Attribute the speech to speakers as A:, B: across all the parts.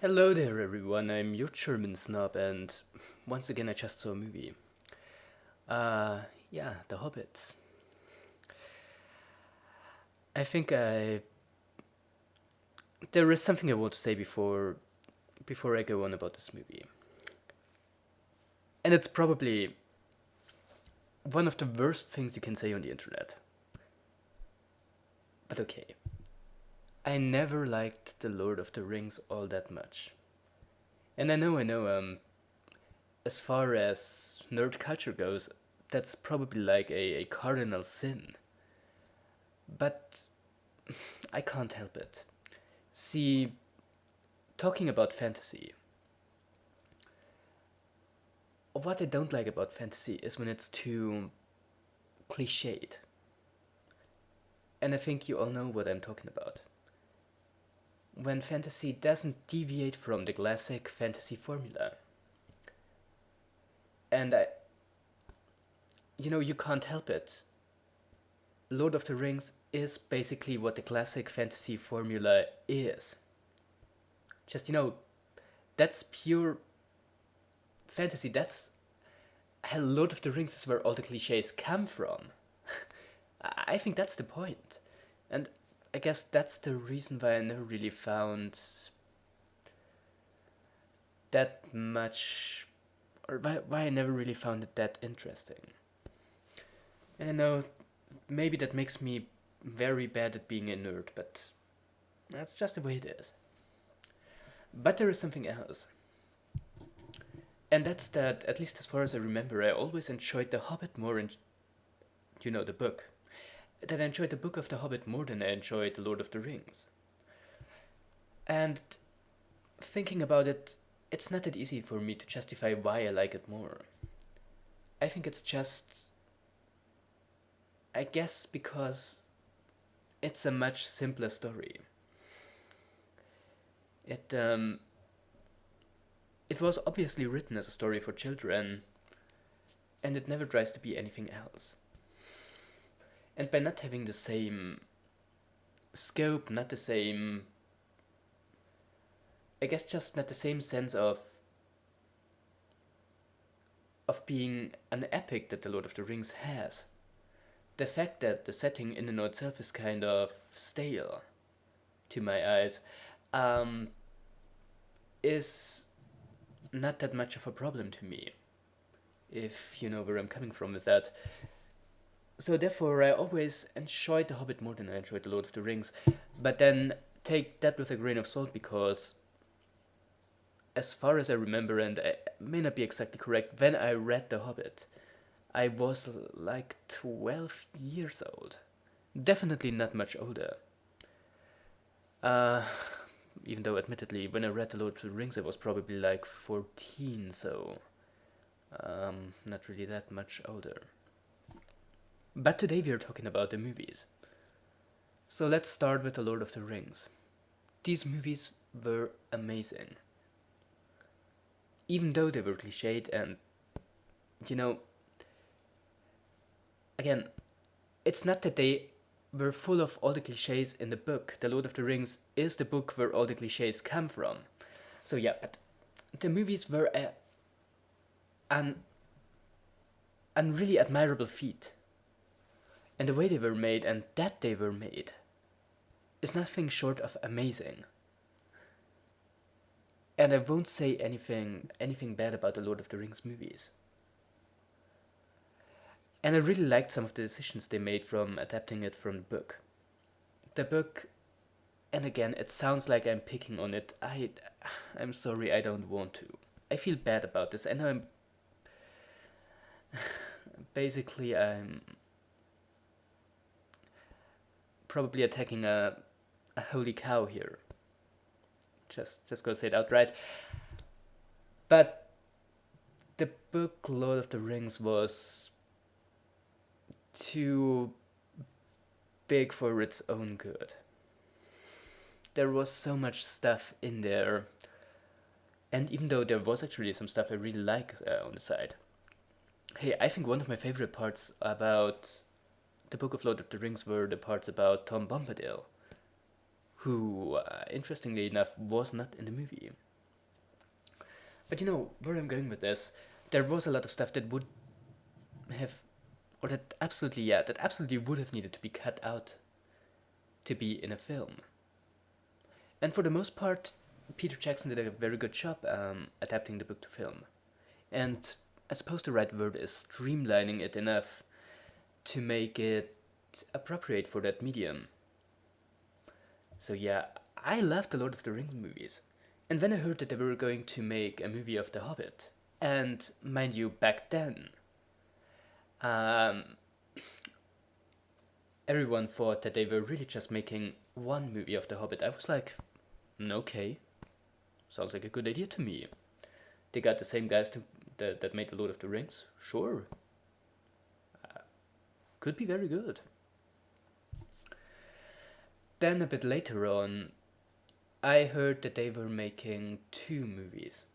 A: Hello there, everyone. I'm your German snob, and once again, I just saw a movie. Uh, yeah, The Hobbit. I think there is something I want to say before I go on about this movie, and it's probably one of the worst things you can say on the internet. But okay, I never liked The Lord of the Rings all that much, and I know. As far as nerd culture goes, that's probably like a cardinal sin. But I can't help it. See, talking about fantasy, what I don't like about fantasy is when it's too cliched. And I think you all know what I'm talking about. When fantasy doesn't deviate from the classic fantasy formula. And you can't help it. Lord of the Rings is basically what the classic fantasy formula is. Just, that's pure fantasy. That's hell, Lord of the Rings is where all the cliches come from. I think that's the point. And I guess that's the reason why I never really found that much, or why I never really found it that interesting. And I know maybe that makes me very bad at being a nerd, but that's just the way it is. But there is something else. And that's that, at least as far as I remember, I always enjoyed The Hobbit more, the book. That I enjoyed the book of The Hobbit more than I enjoyed The Lord of the Rings. And thinking about it, it's not that easy for me to justify why I like it more. I think it's just, I guess, because it's a much simpler story. It it was obviously written as a story for children, and it never tries to be anything else. And by not having the same scope, not the same, I guess, just not the same sense of being an epic that The Lord of the Rings has. The fact that the setting in and of itself is kind of stale, to my eyes, um, is not that much of a problem to me, if you know where I'm coming from with that. So therefore, I always enjoyed The Hobbit more than I enjoyed The Lord of the Rings. But then take that with a grain of salt because, as far as I remember, and I may not be exactly correct, when I read The Hobbit, I was like 12 years old. Definitely not much older. Uh, Even though, admittedly, when I read The Lord of the Rings, I was probably like 14, so not really that much older. But today we are talking about the movies. So let's start with The Lord of the Rings. These movies were amazing. Even though they were cliched and, you know, again, it's not that they were full of all the cliches in the book. The Lord of the Rings is the book where all the cliches come from. So yeah, but the movies were an, an really admirable feat. And the way they were made and that they were made is nothing short of amazing. And I won't say anything bad about the Lord of the Rings movies. And I really liked some of the decisions they made from adapting it from the book. The book, and again, it sounds like I'm picking on it. I'm sorry, I don't want to. I feel bad about this, and I'm probably attacking a holy cow here. Just gonna say it outright. But the book Lord of the Rings was too big for its own good. There was so much stuff in there, and even though there was actually some stuff I really like on the side, hey, I think one of my favorite parts about the Book of Lord of the Rings were the parts about Tom Bombadil, who, interestingly enough, was not in the movie. But you know where I'm going with this. There was a lot of stuff that would have, or that absolutely, yeah, that absolutely would have needed to be cut out to be in a film. And for the most part, Peter Jackson did a very good job adapting the book to film. And I suppose the right word is streamlining it enough to make it appropriate for that medium. So yeah, I loved the Lord of the Rings movies. And when I heard that they were going to make a movie of The Hobbit, and mind you, back then, um, everyone thought that they were really just making one movie of The Hobbit. I was like, okay, sounds like a good idea to me. They got the same guys that made The Lord of the Rings. Sure, could be very good. Then a bit later on, I heard that they were making two movies.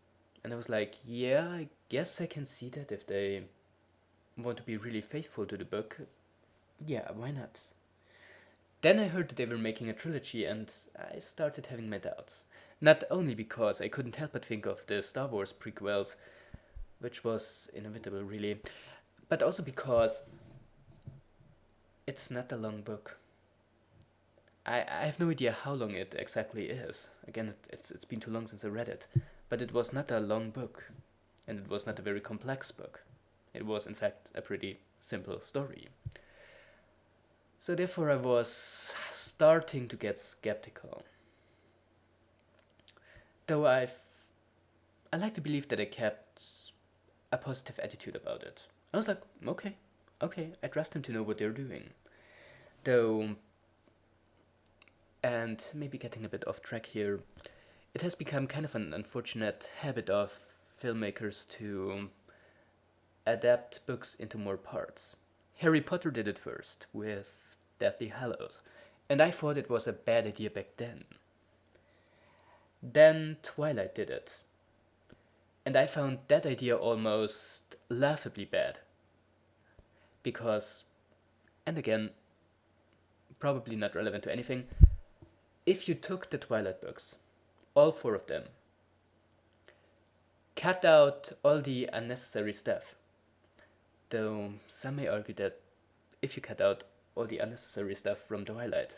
A: And I was like, yeah, I guess I can see that if they want to be really faithful to the book. Yeah, why not? Then I heard that they were making a trilogy, and I started having my doubts. Not only because I couldn't help but think of the Star Wars prequels, which was inevitable really, but also because it's not a long book. I have no idea how long it exactly is. Again, it's been too long since I read it. But it was not a long book. And it was not a very complex book. It was, in fact, a pretty simple story. So therefore I was starting to get skeptical. Though I like to believe that I kept a positive attitude about it. I was like, okay, I trust them to know what they're doing. Though, and maybe getting a bit off track here, it has become kind of an unfortunate habit of filmmakers to adapt books into more parts. Harry Potter did it first with Deathly Hallows, and I thought it was a bad idea back then. Then Twilight did it, and I found that idea almost laughably bad. Because, and again, probably not relevant to anything, if you took the Twilight books, all four of them, cut out all the unnecessary stuff, though some may argue that if you cut out all the unnecessary stuff from Twilight,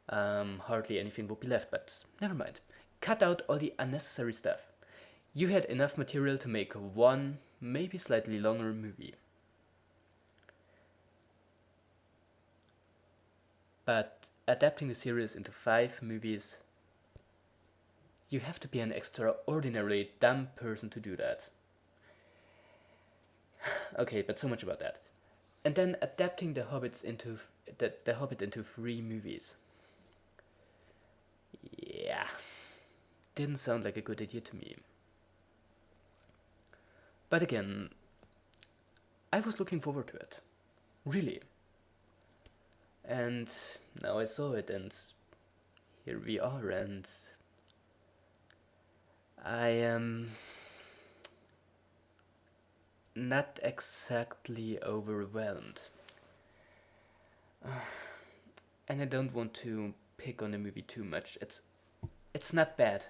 A: hardly anything would be left, but never mind. Cut out all the unnecessary stuff. You had enough material to make one, maybe slightly longer movie. But adapting the series into 5 movies, you have to be an extraordinarily dumb person to do that. Okay, but so much about that. And then adapting the Hobbit into 3 movies. Yeah, didn't sound like a good idea to me. But again, I was looking forward to it. Really. And now I saw it, and here we are, and I am not exactly overwhelmed. And I don't want to pick on the movie too much. It's not bad,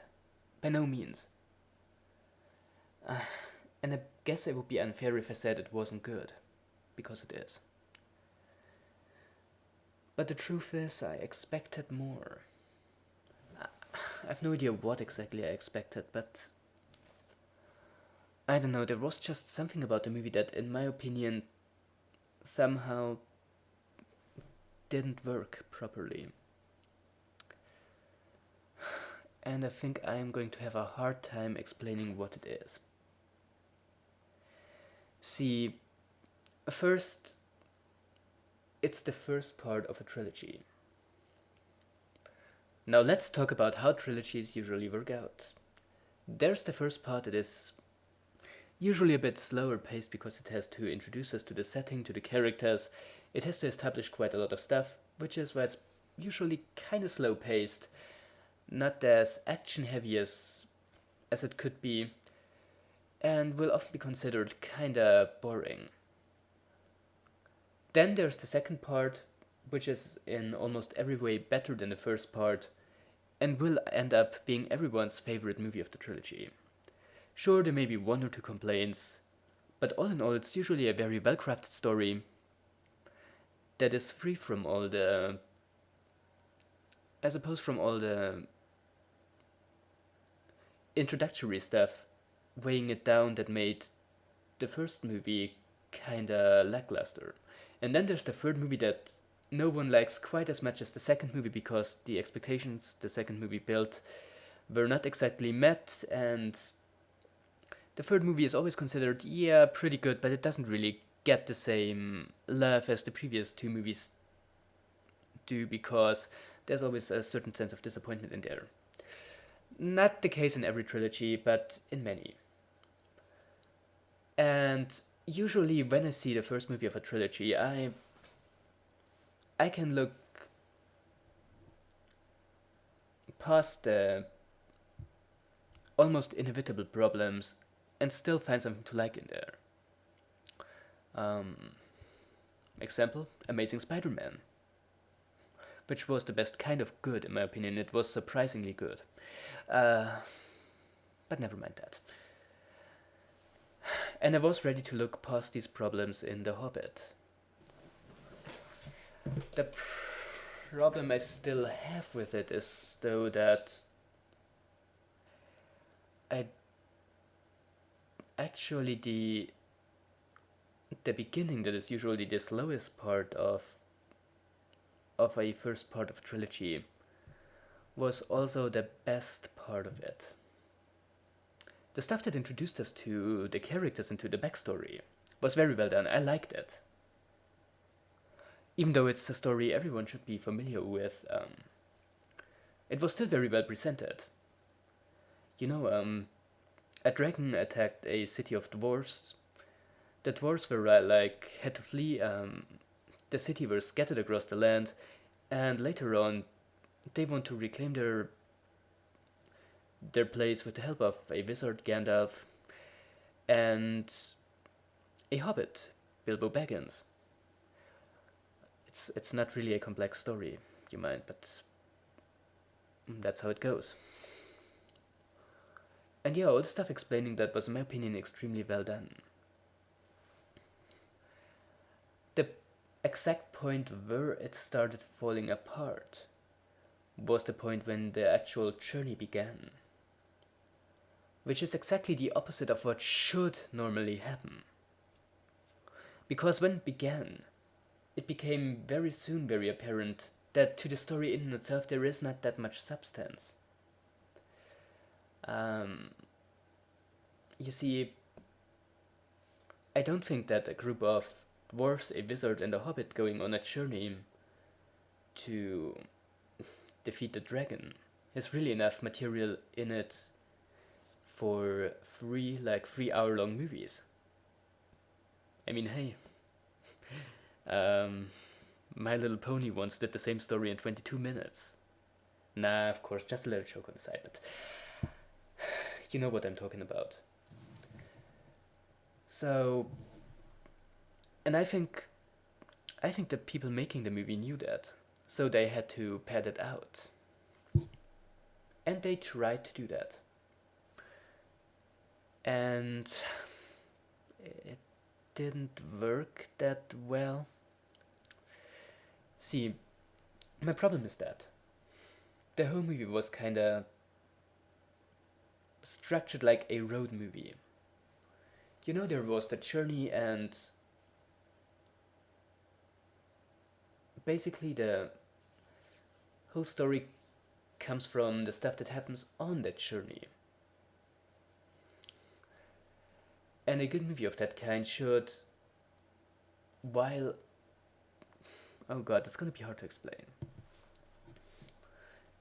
A: by no means. And I guess it would be unfair if I said it wasn't good, because it is. But the truth is, I expected more. I have no idea what exactly I expected, but I don't know, there was just something about the movie that, in my opinion, somehow didn't work properly. And I think I am going to have a hard time explaining what it is. See, first, it's the first part of a trilogy. Now let's talk about how trilogies usually work out. There's the first part that is usually a bit slower paced because it has to introduce us to the setting, to the characters. It has to establish quite a lot of stuff, which is why it's usually kind of slow paced, not as action heavy as it could be, and will often be considered kinda boring. Then there's the second part, which is in almost every way better than the first part, and will end up being everyone's favorite movie of the trilogy. Sure, there may be one or two complaints, but all in all, it's usually a very well crafted story that is free from all the, I suppose, from all the introductory stuff weighing it down that made the first movie kinda lackluster. And then there's the third movie that no one likes quite as much as the second movie because the expectations the second movie built were not exactly met, and the third movie is always considered, yeah, pretty good, but it doesn't really get the same love as the previous two movies do because there's always a certain sense of disappointment in there. Not the case in every trilogy, but in many. And usually when I see the first movie of a trilogy, I can look past the almost inevitable problems and still find something to like in there. Um, Example, Amazing Spider-Man, which was the best kind of good in my opinion. It was surprisingly good. Uh, but never mind that. And I was ready to look past these problems in The Hobbit. The problem I still have with it is, though, that I actually the beginning that is usually the slowest part of a first part of a trilogy was also the best part of it. The stuff that introduced us to the characters and to the backstory was very well done. I liked it. Even though it's a story everyone should be familiar with, it was still very well presented. You know, a dragon attacked a city of dwarves. The dwarves were had to flee. The city were scattered across the land, and later on, they want to reclaim their place with the help of a wizard, Gandalf, and a hobbit, Bilbo Baggins. It's not really a complex story, you mind, but that's how it goes. And yeah, all the stuff explaining that was, in my opinion, extremely well done. The exact point where it started falling apart was the point when the actual journey began, which is exactly the opposite of what should normally happen. Because when it began, it became very soon very apparent that to the story in itself there is not that much substance. You see, I don't think that a group of dwarves, a wizard, and a hobbit going on a journey to defeat the dragon has really enough material in it for 3 hour-long movies. I mean, hey, My Little Pony once did the same story in 22 minutes. Nah, of course, just a little joke on the side, but you know what I'm talking about. So, and I think the people making the movie knew that, so they had to pad it out. And they tried to do that. And it didn't work that well. See, my problem is that the whole movie was kinda structured like a road movie. You know, there was the journey, and basically the whole story comes from the stuff that happens on that journey. And a good movie of that kind should, while, oh god, it's gonna be hard to explain.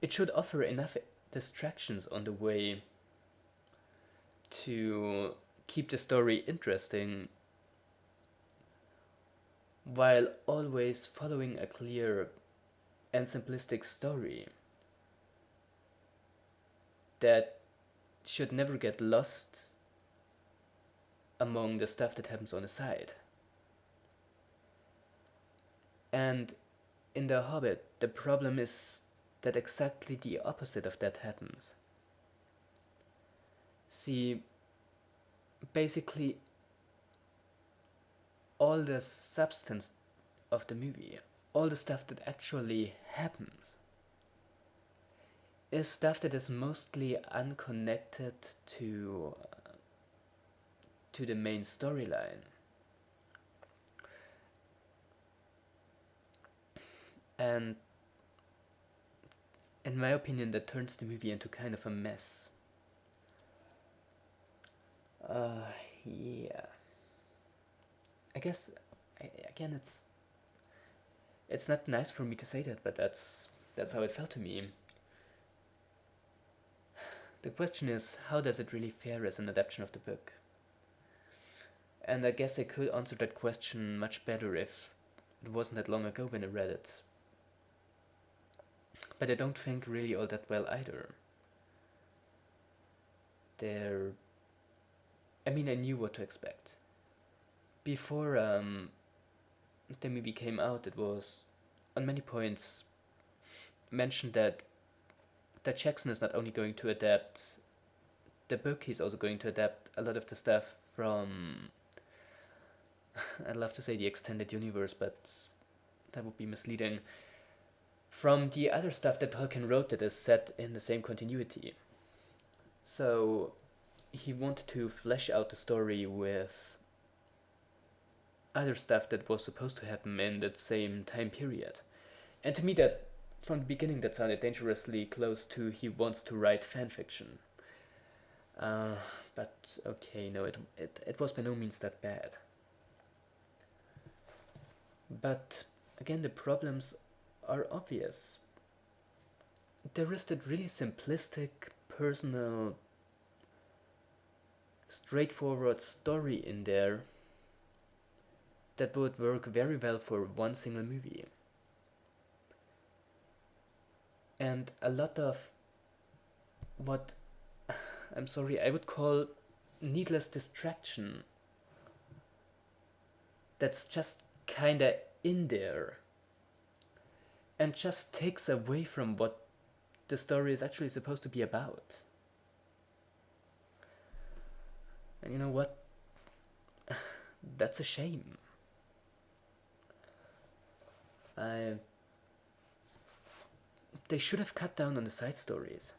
A: It should offer enough distractions on the way to keep the story interesting, while always following a clear and simplistic story that should never get lost among the stuff that happens on the side. And in The Hobbit, the problem is that exactly the opposite of that happens. See, basically all the substance of the movie, all the stuff that actually happens, is stuff that is mostly unconnected to the main storyline. And in my opinion, that turns the movie into kind of a mess. Yeah. I guess, again, it's not nice for me to say that, but that's how it felt to me. The question is, how does it really fare as an adaptation of the book? And I guess I could answer that question much better if it wasn't that long ago when I read it. But I don't think really all that well either. I mean, I knew what to expect. Before the movie came out, it was on many points mentioned that Jackson is not only going to adapt the book, he's also going to adapt a lot of the stuff from, I'd love to say the extended universe, but that would be misleading, from the other stuff that Tolkien wrote that is set in the same continuity. So he wanted to flesh out the story with other stuff that was supposed to happen in that same time period. And to me, that from the beginning, that sounded dangerously close to he wants to write fan fiction. But okay, no, it was by no means that bad. But again, the problems are obvious. There is that really simplistic, personal, straightforward story in there that would work very well for one single movie. And a lot of what, I'm sorry, I would call needless distraction that's just kinda in there and just takes away from what the story is actually supposed to be about. And you know what? That's a shame. They should have cut down on the side stories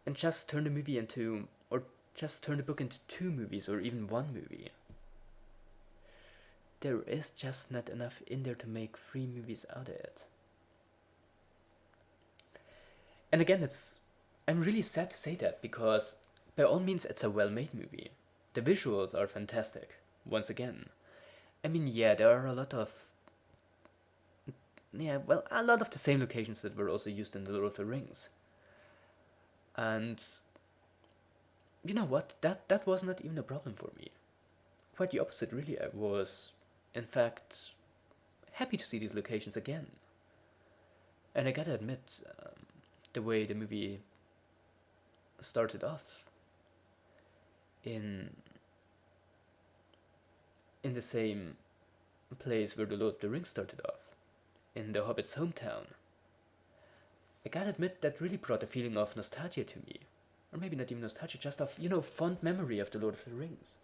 A: and just turn the movie into, or just turn the book into 2 movies or even 1 movie. There is just not enough in there to make 3 movies out of it. And again, I'm really sad to say that, because by all means it's a well-made movie. The visuals are fantastic, once again. I mean, yeah, there are a lot of the same locations that were also used in The Lord of the Rings. And you know what? That was not even a problem for me. Quite the opposite, really. I was, in fact, happy to see these locations again. And I gotta admit, the way the movie started off in the same place where The Lord of the Rings started off, in the Hobbit's hometown, I gotta admit that really brought a feeling of nostalgia to me. Or maybe not even nostalgia, just of, fond memory of The Lord of the Rings.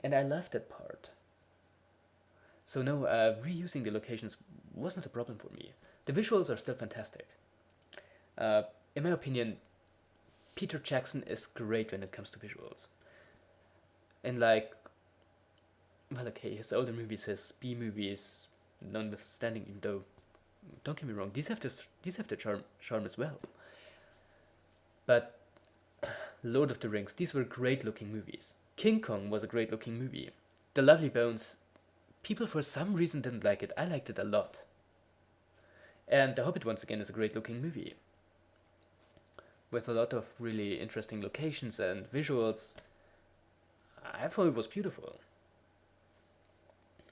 A: And I loved that part. So no, reusing the locations was not a problem for me. The visuals are still fantastic. In my opinion, Peter Jackson is great when it comes to visuals. And his older movies, his B movies, notwithstanding, even though, don't get me wrong, these have the charm as well. But Lord of the Rings, these were great looking movies. King Kong was a great looking movie. The Lovely Bones, people for some reason didn't like it. I liked it a lot. And The Hobbit, once again, is a great looking movie, with a lot of really interesting locations and visuals. I thought it was beautiful.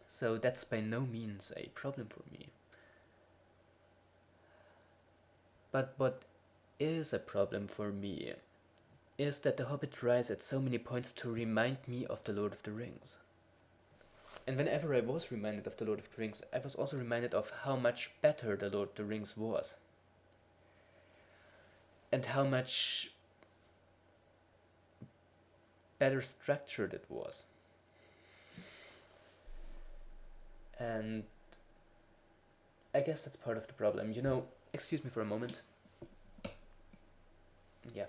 A: So that's by no means a problem for me. But what is a problem for me is that The Hobbit tries at so many points to remind me of The Lord of the Rings. And whenever I was reminded of The Lord of the Rings, I was also reminded of how much better The Lord of the Rings was. And how much better structured it was. And I guess that's part of the problem. Excuse me for a moment. Yeah,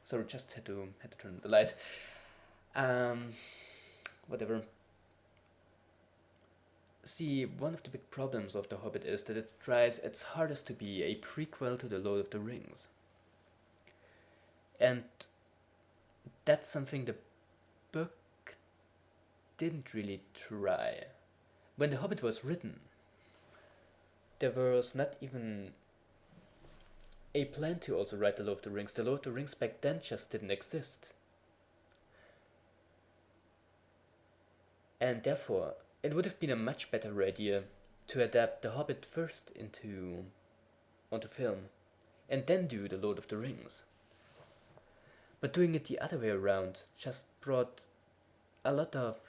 A: sorry, just had to turn the light. Whatever. See, one of the big problems of The Hobbit is that it tries its hardest to be a prequel to The Lord of the Rings. And that's something the book didn't really try. When The Hobbit was written, there was not even a plan to also write The Lord of the Rings. The Lord of the Rings back then just didn't exist. And therefore, it would have been a much better idea to adapt The Hobbit first onto film, and then do The Lord of the Rings. But doing it the other way around just brought a lot of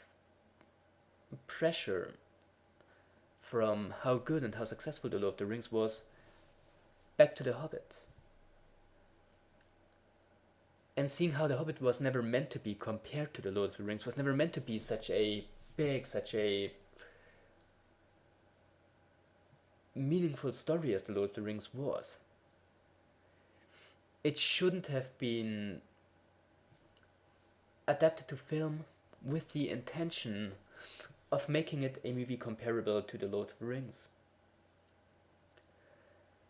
A: pressure from how good and how successful The Lord of the Rings was back to The Hobbit. And seeing how The Hobbit was never meant to be compared to The Lord of the Rings, was never meant to be such a big, such a meaningful story as The Lord of the Rings was. It shouldn't have been adapted to film with the intention of making it a movie comparable to The Lord of the Rings.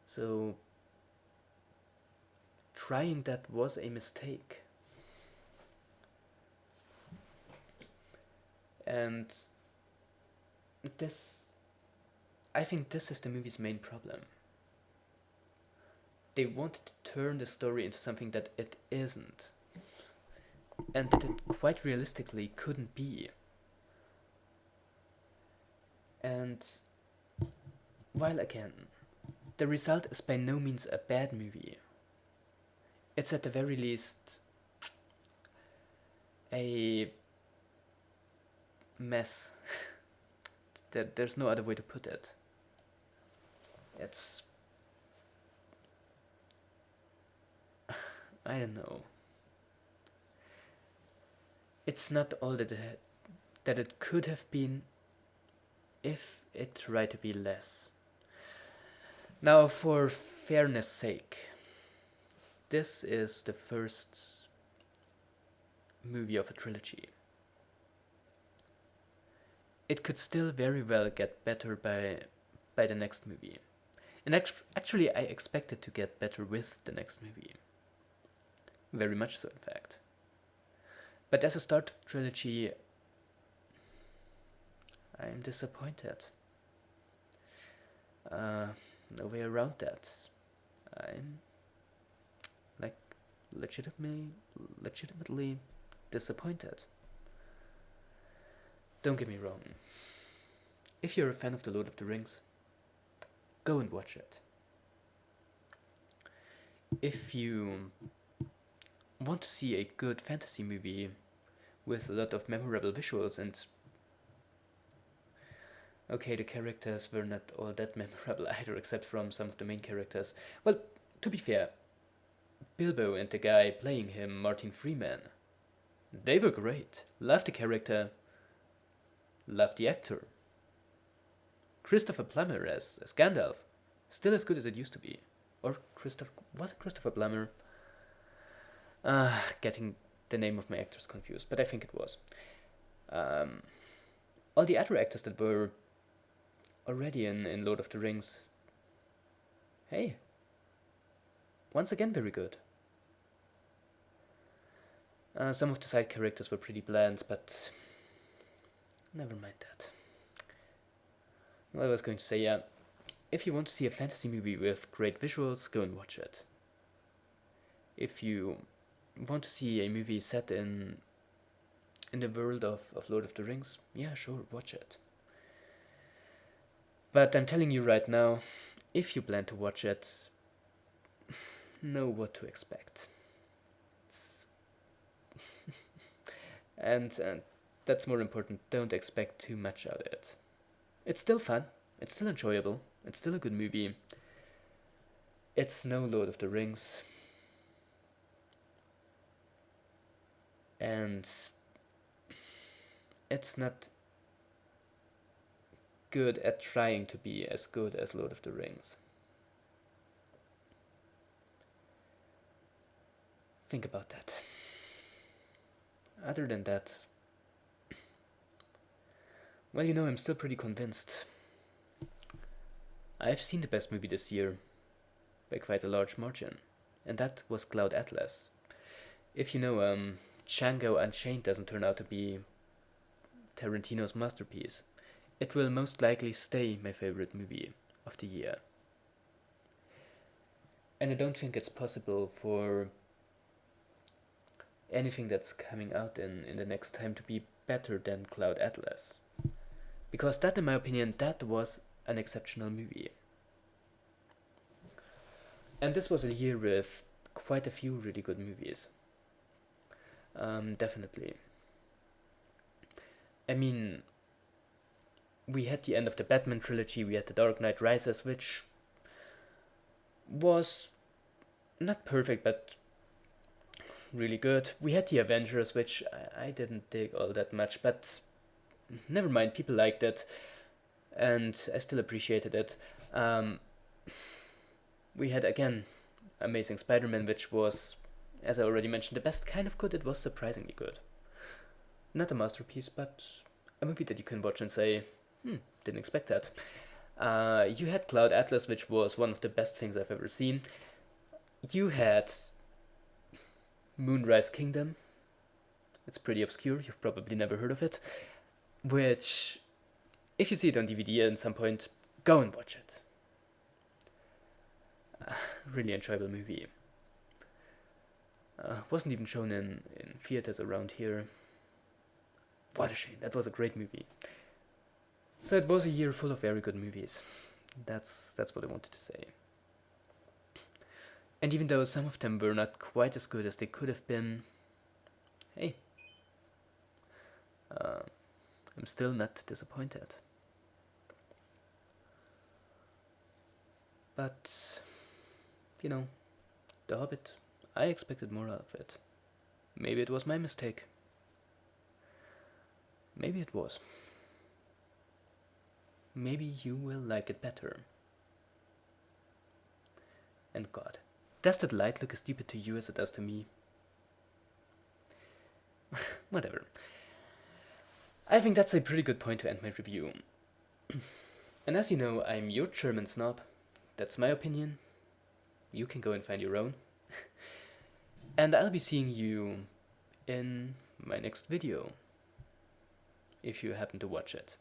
A: So trying that was a mistake. And I think this is the movie's main problem. They wanted to turn the story into something that it isn't. And that it quite realistically couldn't be. And while again, the result is by no means a bad movie, it's at the very least a mess. There's no other way to put it. It's... I don't know. It's not all that it could have been if it tried to be less. Now, for fairness' sake, this is the first movie of a trilogy. It could still very well get better by the next movie. And actually, I expect it to get better with the next movie. Very much so, in fact. But as a start trilogy, I'm disappointed. No way around that. I'm legitimately disappointed. Don't get me wrong. If you're a fan of The Lord of the Rings, go and watch it. If you want to see a good fantasy movie with a lot of memorable visuals and... Okay, the characters were not all that memorable either, except from some of the main characters. Well, to be fair, Bilbo and the guy playing him, Martin Freeman, they were great. Loved the character, loved the actor. Christopher Plummer as Gandalf, still as good as it used to be. Or was it Christopher Plummer? Getting the name of my actors confused, but I think it was. All the other actors that were already in Lord of the Rings, hey, once again very good. Some of the side characters were pretty bland, but never mind that. Well, I was going to say, yeah, if you want to see a fantasy movie with great visuals, go and watch it. If you want to see a movie set in the world of Lord of the Rings, yeah, sure, watch it. But I'm telling you right now, if you plan to watch it, know what to expect. and that's more important, don't expect too much out of it. It's still fun, it's still enjoyable, it's still a good movie. It's no Lord of the Rings. and it's not good at trying to be as good as Lord of the Rings. Think about that. Other than that, well, I'm still pretty convinced. I've seen the best movie this year by quite a large margin, and that was Cloud Atlas. If Django Unchained doesn't turn out to be Tarantino's masterpiece, it will most likely stay my favorite movie of the year. And I don't think it's possible for anything that's coming out in the next time to be better than Cloud Atlas. Because that, in my opinion, that was an exceptional movie. And this was a year with quite a few really good movies. Definitely. I mean, we had the end of the Batman trilogy, we had The Dark Knight Rises, which was not perfect, but really good. We had The Avengers, which I didn't dig all that much, but never mind, people liked it, and I still appreciated it. We had, again, Amazing Spider-Man, which was, as I already mentioned, the best kind of good. It was surprisingly good. Not a masterpiece, but a movie that you can watch and say, didn't expect that. You had Cloud Atlas, which was one of the best things I've ever seen. You had Moonrise Kingdom. It's pretty obscure, you've probably never heard of it. Which, if you see it on DVD at some point, go and watch it. Really enjoyable movie. Wasn't even shown in theaters around here. What a shame, that was a great movie. So it was a year full of very good movies. That's what I wanted to say. And even though some of them were not quite as good as they could have been, hey, I'm still not disappointed. But, The Hobbit, I expected more out of it. Maybe it was my mistake. Maybe it was. Maybe you will like it better. And God, does that light look as stupid to you as it does to me? Whatever. I think that's a pretty good point to end my review. And as you know, I'm your German snob. That's my opinion. You can go and find your own. And I'll be seeing you in my next video, if you happen to watch it.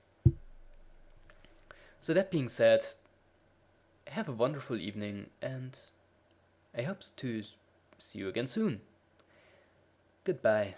A: So that being said, have a wonderful evening, and I hope to see you again soon. Goodbye.